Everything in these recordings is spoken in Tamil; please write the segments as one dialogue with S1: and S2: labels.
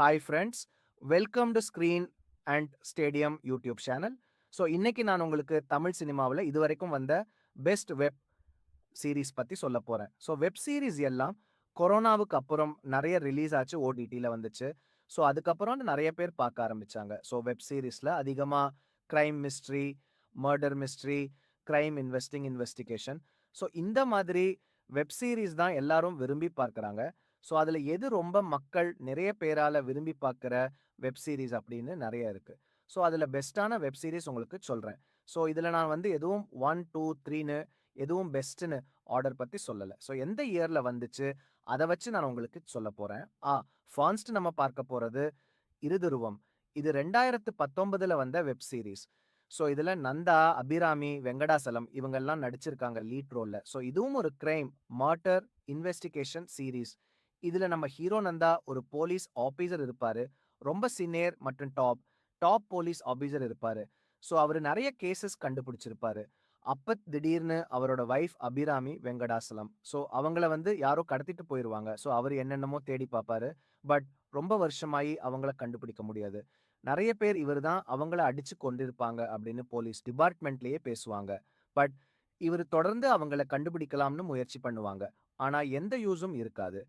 S1: Hi friends, welcome to screen and stadium YouTube channel. So இன்னைக்கு நான் உங்களுக்கு தமிழ் சினிமாவில் இதுவரைக்கும் வந்த பெஸ்ட் வெப் சீரிஸ் பற்றி சொல்ல போகிறேன். ஸோ வெப் சீரிஸ் எல்லாம் கொரோனாவுக்கு அப்புறம் நிறைய ரிலீஸ் ஆச்சு, ஓடிடியில் வந்துச்சு. ஸோ அதுக்கப்புறம் நிறைய பேர் பார்க்க ஆரம்பிச்சாங்க. ஸோ வெப் சீரிஸில் அதிகமாக crime mystery, murder mystery, crime investigation. So இந்த மாதிரி வெப் சீரிஸ் தான் எல்லாரும் விரும்பி பார்க்குறாங்க. ஸோ அதில் எது ரொம்ப மக்கள் நிறைய பேரால் விரும்பி பார்க்குற வெப் சீரிஸ் அப்படின்னு நிறைய இருக்குது. ஸோ அதில் பெஸ்ட்டான வெப் சீரிஸ் உங்களுக்கு சொல்கிறேன். ஸோ இதில் நான் வந்து எதுவும் 1, 2, 3ன்னு எதுவும் பெஸ்ட்டுன்னு ஆர்டர் பற்றி சொல்லலை. ஸோ எந்த இயரில் வந்துச்சு அதை வச்சு நான் உங்களுக்கு சொல்ல போகிறேன். ஃபர்ஸ்ட் நம்ம பார்க்க போகிறது இருதுருவம். இது 2019 வந்த வெப் சீரிஸ். ஸோ இதில் நந்தா, அபிராமி, வெங்கடாசலம் இவங்கெல்லாம் நடிச்சிருக்காங்க லீட் ரோலில். ஸோ இதுவும் ஒரு கிரைம் மர்டர் இன்வெஸ்டிகேஷன் சீரீஸ். இதில் நம்ம ஹீரோ நந்தா ஒரு போலீஸ் ஆபீசர் இருப்பார். ரொம்ப சீனியர் மற்றும் டாப் போலீஸ் ஆபீசர் இருப்பார். ஸோ அவர் நிறைய கேசஸ் கண்டுபிடிச்சிருப்பாரு. அப்போ திடீர்னு அவரோட வைஃப் அபிராமி வெங்கடாசலம், ஸோ அவங்கள வந்து யாரோ கடத்திட்டு போயிடுவாங்க. ஸோ அவர் என்னென்னமோ தேடி பார்ப்பாரு. பட் ரொம்ப வருஷமாயி அவங்கள கண்டுபிடிக்க முடியாது. நிறைய பேர் இவர் தான் அவங்கள அடிச்சு கொண்டிருப்பாங்க அப்படின்னு போலீஸ் டிபார்ட்மெண்ட்லயே பேசுவாங்க. பட் இவர் தொடர்ந்து அவங்கள கண்டுபிடிக்கலாம்னு முயற்சி பண்ணுவாங்க. ஆனா எந்த யூஸும் இருக்காது.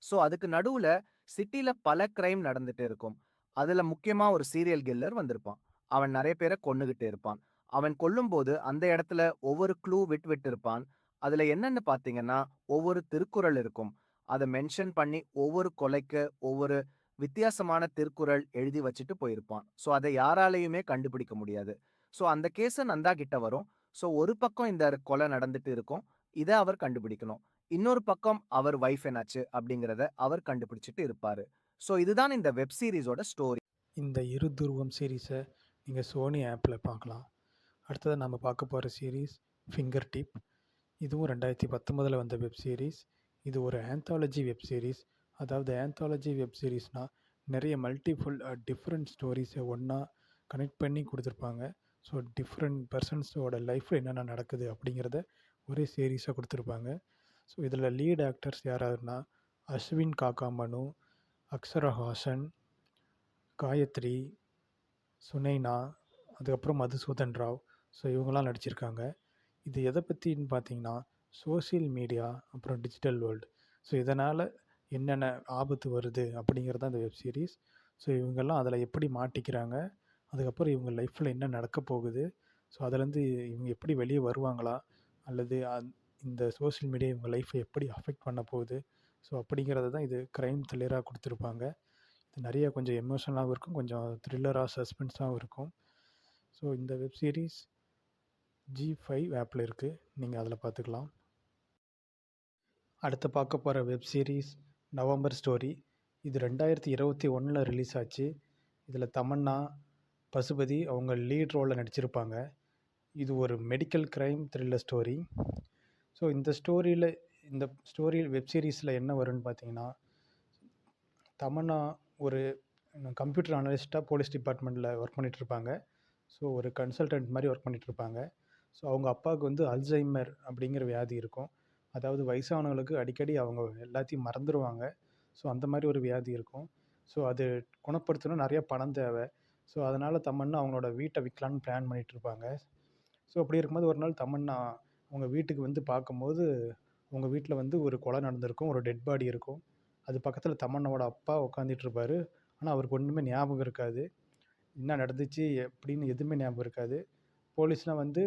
S1: ஸோ அதுக்கு நடுவுல சிட்டில பல கிரைம் நடந்துட்டு இருக்கும். அதுல முக்கியமா ஒரு சீரியல் கில்லர் வந்திருப்பான். அவன் நிறைய பேரை கொன்னுகிட்டு இருப்பான். அவன் கொல்லும்போது அந்த இடத்துல ஒவ்வொரு க்ளூ விட்டு இருப்பான். அதுல என்னன்னு பாத்தீங்கன்னா ஒவ்வொரு திருக்குறள் இருக்கும். அதை மென்ஷன் பண்ணி ஒவ்வொரு கொலைக்கு ஒவ்வொரு வித்தியாசமான திருக்குறள் எழுதி வச்சுட்டு போயிருப்பான். ஸோ அதை யாராலையுமே கண்டுபிடிக்க முடியாது. ஸோ அந்த கேஸ் நந்தா கிட்ட வரும். ஸோ ஒரு பக்கம் இந்த கொலை நடந்துட்டு இருக்கும், இதை அவர் கண்டுபிடிக்கணும். இன்னொரு பக்கம் அவர் வைஃப் என்னாச்சு அப்படிங்கிறத அவர் கண்டுபிடிச்சிட்டு இருப்பாரு. ஸோ இதுதான் இந்த வெப் சீரிஸோட ஸ்டோரி.
S2: இந்த இரு துருவம் சீரீஸை நீங்கள் சோனி ஆப்பில் பார்க்கலாம். அடுத்தது நம்ம பார்க்க போகிற சீரீஸ் ஃபிங்கர் டிப். இதுவும் 2019 வந்த வெப் சீரிஸ். இது ஒரு ஆந்தாலஜி வெப் சீரிஸ். அதாவது ஆந்தாலஜி வெப் சீரிஸ்னால் நிறைய மல்டிஃபுல் டிஃப்ரெண்ட் ஸ்டோரிஸை ஒன்றா கனெக்ட் பண்ணி கொடுத்துருப்பாங்க. ஸோ டிஃப்ரெண்ட் பர்சன்ஸோட லைஃப்பில் என்னென்ன நடக்குது அப்படிங்கிறத ஒரே சீரீஸாக கொடுத்துருப்பாங்க. ஸோ இதில் லீட் ஆக்டர்ஸ் யாராருன்னா அஸ்வின் காக்காமனு, அக்ஷரா ஹாசன், காயத்ரி, சுனைனா, அதுக்கப்புறம் மதுசூதன் ராவ். ஸோ இவங்கெல்லாம் நடிச்சிருக்காங்க. இது எதை பற்றின்னு பார்த்தீங்கன்னா சோஷியல் மீடியா அப்புறம் டிஜிட்டல் வேர்ல்டு. ஸோ இதனால் என்னென்ன ஆபத்து வருது அப்படிங்கிறது தான் இந்த வெப் சீரிஸ். ஸோ இவங்கெல்லாம் அதில் எப்படி மாட்டிக்கிறாங்க, அதுக்கப்புறம் இவங்க லைஃப்பில் என்ன நடக்க போகுது, ஸோ அதுலேருந்து இவங்க எப்படி வெளியே வருவாங்களா, அல்லது இந்த சோஷியல் மீடியா இவங்க லைஃப்பை எப்படி அஃபெக்ட் பண்ண போகுது, ஸோ அப்படிங்கிறது தான் இது க்ரைம் த்ரில்லராக கொடுத்துருப்பாங்க. இது நிறைய கொஞ்சம் எமோஷனலாகவும் இருக்கும், கொஞ்சம் த்ரில்லராக சஸ்பென்ஸாகவும் இருக்கும். ஸோ இந்த வெப் சீரிஸ் G5 ஆப்பில் இருக்குது, நீங்கள் அதில் பார்த்துக்கலாம். அடுத்து பார்க்க போகிற வெப் சீரிஸ் நவம்பர் ஸ்டோரி. இது 2021 ரிலீஸ் ஆச்சு. இதில் தமன்னா, பசுபதி அவங்க லீட் ரோலில் நடிச்சிருப்பாங்க. இது ஒரு medical crime thriller story. So இந்த ஸ்டோரி வெப் சீரிஸில் என்ன வரும்னு பார்த்தீங்கன்னா, தமன்னா ஒரு கம்ப்யூட்டர் அனலிஸ்ட்டாக போலீஸ் டிபார்ட்மெண்ட்டில் ஒர்க் பண்ணிகிட்ருப்பாங்க. ஸோ ஒரு கன்சல்டன்ட் மாதிரி ஒர்க் பண்ணிகிட்ருப்பாங்க. ஸோ அவங்க அப்பாவுக்கு வந்து அல்சைமர் அப்படிங்கிற வியாதி இருக்கும். அதாவது வயசானவங்களுக்கு அடிக்கடி அவங்க எல்லாத்தையும் மறந்துடுவாங்க. ஸோ அந்த மாதிரி ஒரு வியாதி இருக்கும். ஸோ அது குணப்படுத்தணும், நிறைய பணம் தேவை. ஸோ அதனால் தமன்னா அவங்களோட வீட்டை விற்கலான்னு பிளான் பண்ணிகிட்ருப்பாங்க. ஸோ அப்படி இருக்கும்போது ஒரு நாள் தமன்னா அவங்க வீட்டுக்கு வந்து பார்க்கும்போது அவங்க வீட்டில் வந்து ஒரு கொலை நடந்திருக்கும், ஒரு டெட் பாடி இருக்கும். அது பக்கத்தில் தமன்னாவோட அப்பா உட்காந்துட்ருப்பார். ஆனால் அவருக்கு ஒன்றுமே ஞாபகம் இருக்காது. என்ன நடந்துச்சு எப்படின்னு எதுவுமே ஞாபகம் இருக்காது. போலீஸ்லாம் வந்து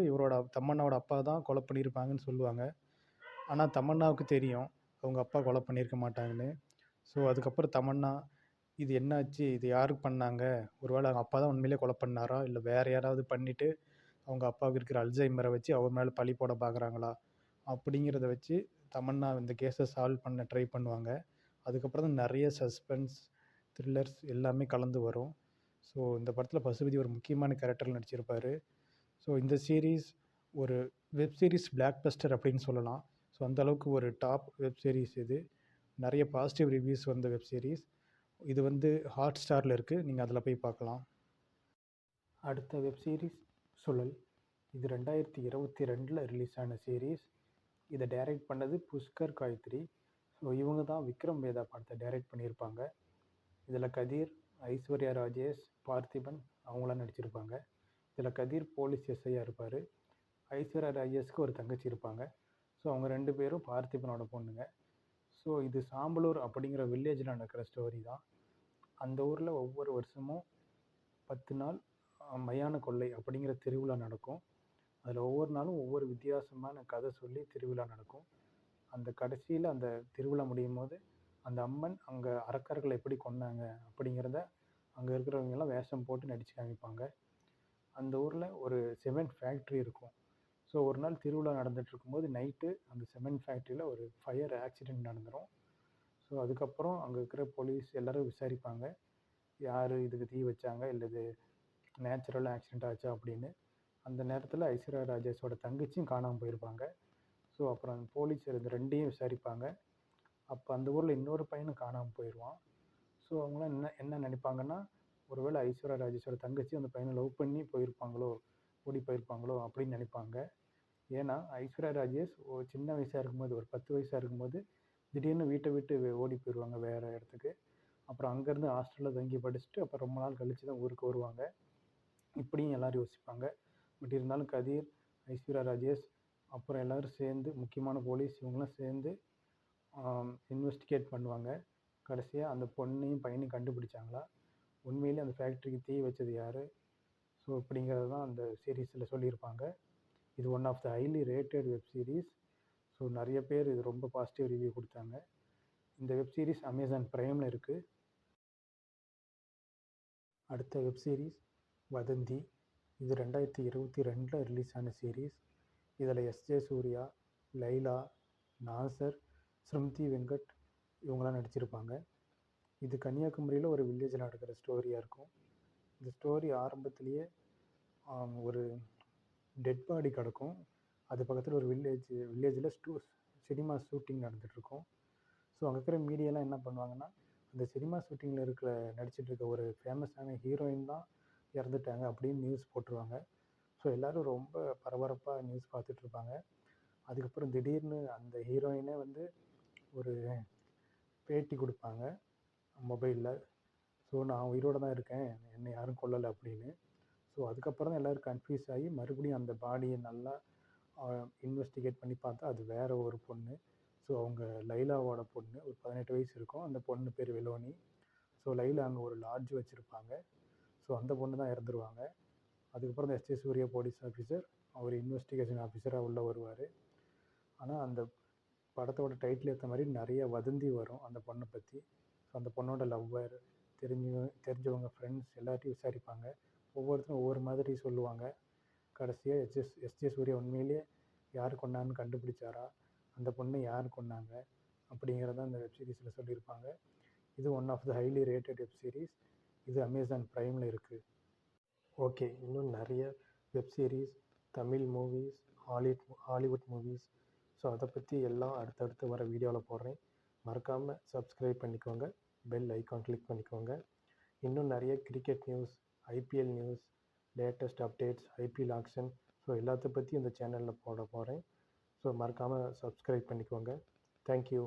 S2: தமன்னாவோட அப்பா தான் கொலை பண்ணியிருப்பாங்கன்னு சொல்லுவாங்க. ஆனால் தமன்னாவுக்கு தெரியும் அவங்க அப்பா கொலை பண்ணியிருக்க மாட்டாங்கன்னு. ஸோ அதுக்கப்புறம் தமன்னா, இது என்னாச்சு, இது யாருக்கு பண்ணாங்க, ஒருவேளை அவங்க அப்பா தான் உண்மையிலே கொலை பண்ணாரா, இல்லை வேறு யாராவது பண்ணிவிட்டு அவங்க அப்பாவுக்கு இருக்கிற அல்சைமரை வச்சு அவர் மேலே பழி போட பார்க்குறாங்களா, அப்படிங்கிறத வச்சு தமன்னா இந்த கேஸை சால்வ் பண்ண ட்ரை பண்ணுவாங்க. அதுக்கப்புறம் தான் நிறைய சஸ்பென்ஸ், த்ரில்லர்ஸ் எல்லாமே கலந்து வரும். ஸோ இந்த படத்தில் பசுபதி ஒரு முக்கியமான கேரக்டரில் நடிச்சிருப்பார். ஸோ இந்த சீரீஸ் ஒரு வெப் சீரிஸ் பிளாக் பஸ்டர் அப்படின்னு சொல்லலாம். ஸோ அந்தளவுக்கு ஒரு டாப் வெப் சீரிஸ் இது. நிறைய பாசிட்டிவ் ரிவ்யூஸ் வந்த வெப் சீரிஸ். இது வந்து ஹாட் ஸ்டாரில் இருக்குது, நீங்கள் அதில் போய் பார்க்கலாம். அடுத்த வெப் சீரிஸ் சுழல். இது 2022 ரிலீஸ் ஆன சீரீஸ். இதை டைரக்ட் பண்ணது புஷ்கர் காயத்ரி. ஸோ இவங்க தான் விக்ரம் வேதா படத்தை டைரக்ட் பண்ணியிருப்பாங்க. இதில் கதிர், ஐஸ்வர்யா ராஜேஷ், பார்த்திபன் அவங்களாம் நடிச்சிருப்பாங்க. இதில் கதிர் போலீஸ் எஸ்ஐயாக இருப்பார். ஐஸ்வர்யா ராஜேஷ்க்கு ஒரு தங்கச்சி இருப்பாங்க. ஸோ அவங்க 2 பேரும் பார்த்திபனோட பொண்ணுங்க. ஸோ இது சாம்பலூர் அப்படிங்கிற வில்லேஜில் நடக்கிற ஸ்டோரி தான். அந்த ஊரில் ஒவ்வொரு வருஷமும் 10 நாள் மயான கொள்ளை அப்படிங்கிற திருவிழா நடக்கும். அதில் ஒவ்வொரு நாளும் ஒவ்வொரு வித்தியாசமான கதை சொல்லி திருவிழா நடக்கும். அந்த கடைசியில் அந்த திருவிழா முடியும் போது அந்த அம்மன் அங்கே அரக்கர்களை எப்படி கொன்னாங்க அப்படிங்கிறத அங்கே இருக்கிறவங்கெல்லாம் வேஷம் போட்டு நடித்து காமிப்பாங்க. அந்த ஊரில் ஒரு சிமெண்ட் ஃபேக்ட்ரி இருக்கும். ஸோ ஒரு நாள் திருவிழா நடந்துட்டு இருக்கும்போது நைட்டு அந்த சிமெண்ட் ஃபேக்ட்ரியில் ஒரு ஃபயர் ஆக்சிடெண்ட் நடந்துடும். ஸோ அதுக்கப்புறம் அங்கே இருக்கிற போலீஸ் எல்லோரும் விசாரிப்பாங்க, யார் இதுக்கு தீ வச்சாங்க, இல்லை இது நேச்சுரல் ஆக்சிடெண்ட் ஆச்சா அப்படின்னு. அந்த நேரத்தில் ஐஸ்வர்யா ராஜேஷோட தங்கச்சியும் காணாமல் போயிருப்பாங்க. ஸோ அப்புறம் போலீஸ் இந்த 2ஐயும் விசாரிப்பாங்க. அப்போ அந்த ஊரில் இன்னொரு பையனும் காணாமல் போயிடுவான். ஸோ அவங்களாம் என்ன என்ன நினைப்பாங்கன்னா, ஒருவேளை ஐஸ்வர்யா ராஜேஷோட தங்கச்சி அந்த பையனை லவ் பண்ணி போயிருப்பாங்களோ, ஓடி போயிருப்பாங்களோ அப்படின்னு நினைப்பாங்க. ஏன்னா ஐஸ்வர்யா ராஜேஷ் ஒரு சின்ன வயசாக இருக்கும்போது, ஒரு 10 வயசாக இருக்கும்போது திடீர்னு வீட்டை விட்டு ஓடி போயிடுவாங்க வேறு இடத்துக்கு. அப்புறம் அங்கேருந்து ஹாஸ்டலில் தங்கி படிச்சுட்டு அப்புறம் ரொம்ப நாள் கழித்து தான் ஊருக்கு வருவாங்க. இப்படியும் எல்லோரும் யோசிப்பாங்க. பட் இருந்தாலும் கதிர், ஐஸ்வர்யா ராஜேஷ் அப்புறம் எல்லோரும் சேர்ந்து, முக்கியமான போலீஸ் இவங்களாம் சேர்ந்து இன்வெஸ்டிகேட் பண்ணுவாங்க. கடைசியாக அந்த பொண்ணையும் பையனையும் கண்டுபிடிச்சாங்களா, உண்மையிலே அந்த ஃபேக்ட்ரிக்கு தீ வச்சது யார், ஸோ இப்படிங்கிறது தான் அந்த சீரீஸில் சொல்லியிருப்பாங்க. இது one of the highly rated web series. So நிறைய பேர் இது ரொம்ப பாசிட்டிவ் ரிவ்யூ கொடுத்தாங்க. இந்த வெப் சீரிஸ் அமேசான் ப்ரைமில் இருக்குது. அடுத்த வெப் சீரிஸ் வதந்தி. இது 2022 ரிலீஸ் ஆன சீரீஸ். இதில் எஸ்ஜே சூர்யா, லைலா, நாசர், ஸ்ரும்தி வெங்கட் இவங்களாம் நடிச்சிருப்பாங்க. இது கன்னியாகுமரியில் ஒரு வில்லேஜில் நடக்கிற ஸ்டோரியாக இருக்கும். இந்த ஸ்டோரி ஆரம்பத்திலேயே ஒரு டெட் பாடி கிடக்கும். அது பக்கத்தில் ஒரு வில்லேஜில் சினிமா ஷூட்டிங் நடந்துகிட்ருக்கும். ஸோ அங்கே இருக்கிற மீடியாலாம் என்ன பண்ணுவாங்கன்னா, அந்த சினிமா ஷூட்டிங்கில் நடிச்சிட்டு இருக்க ஒரு ஃபேமஸான ஹீரோயின் தான் இறந்துட்டாங்க அப்படின்னு நியூஸ் போட்டுருவாங்க. ஸோ எல்லோரும் ரொம்ப பரபரப்பாக நியூஸ் பார்த்துட்ருப்பாங்க. அதுக்கப்புறம் திடீர்னு அந்த ஹீரோயினே ஒரு பேட்டி கொடுப்பாங்க மொபைலில். ஸோ நான் உயிரோடு தான் இருக்கேன், என்னை யாரும் கொல்லலை அப்படின்னு. ஸோ அதுக்கப்புறம் தான் எல்லோரும் கன்ஃபியூஸ் ஆகி மறுபடியும் அந்த பாடியை நல்லா இன்வெஸ்டிகேட் பண்ணி பார்த்தா அது வேறு ஒரு பொண்ணு. ஸோ அவங்க லைலாவோட பொண்ணு, ஒரு 18 வயசு இருக்கும். அந்த பொண்ணு பேர் வெலோனி. ஸோ லைலா அங்கே ஒரு லாட்ஜ் வச்சுருப்பாங்க. ஸோ அந்த பொண்ணு தான் இறந்துருவாங்க. அதுக்கப்புறம் இந்த எஸ்ஜே சூர்யா போலீஸ் ஆஃபீஸர், அவர் இன்வெஸ்டிகேஷன் ஆஃபீஸராக உள்ளே வருவார். ஆனால் அந்த படத்தோட டைட்டில் ஏற்ற மாதிரி நிறைய வதந்தி வரும் அந்த பொண்ணை பற்றி. ஸோ அந்த பொண்ணோட லவ்வர், தெரிஞ்சவங்க ஃப்ரெண்ட்ஸ் எல்லாத்தையும் விசாரிப்பாங்க. ஒவ்வொருத்தரும் ஒவ்வொரு மாதிரி சொல்லுவாங்க. கடைசியாக எஸ்ஜே சூர்யா உண்மையிலேயே யார் கொண்டான்னு கண்டுபிடிச்சாரா, அந்த பொண்ணை யார் கொன்னாங்க அப்படிங்கிறத அந்த வெப் சீரிஸில் சொல்லியிருப்பாங்க. இது one of the highly rated web series. இது அமேசான் ப்ரைமில் இருக்குது. ஓகே, இன்னும் நிறைய web series, Tamil movies, Hollywood movies, so அதை பற்றி எல்லாம் அடுத்தடுத்து வர வீடியோவில் போடுறேன். மறக்காமல் சப்ஸ்கிரைப் பண்ணிக்கோங்க, பெல் ஐக்கான் கிளிக் பண்ணிக்கோங்க. இன்னும் நிறைய cricket news, IPL news, latest updates, IPL action, so எல்லாத்த பற்றி இந்த சேனலில் போட போகிறேன். ஸோ மறக்காமல் சப்ஸ்கிரைப் பண்ணிக்கோங்க. தேங்க்யூ.